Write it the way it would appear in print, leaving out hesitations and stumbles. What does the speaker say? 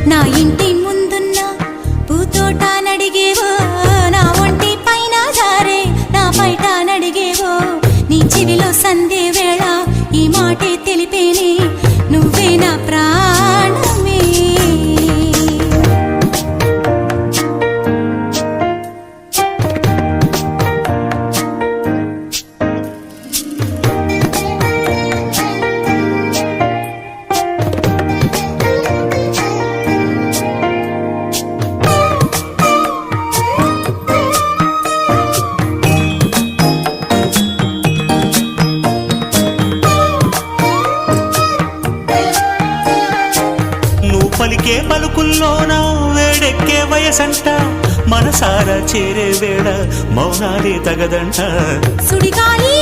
నా ఇంటి ముందున్న పూతోట నడిగేవో నా ఒంటి పైన జారే నా బయట నడిగేవో నీ చెవిలో సందే వేళ ఈ మాటే తెలిపేనే నువ్వే నా ప్రాణమే పలికే పలుకుల్లోన వేడెక్కే వయసంట మనసారా చేరే వేళ మౌనాలే తగదంట సుడిగాలి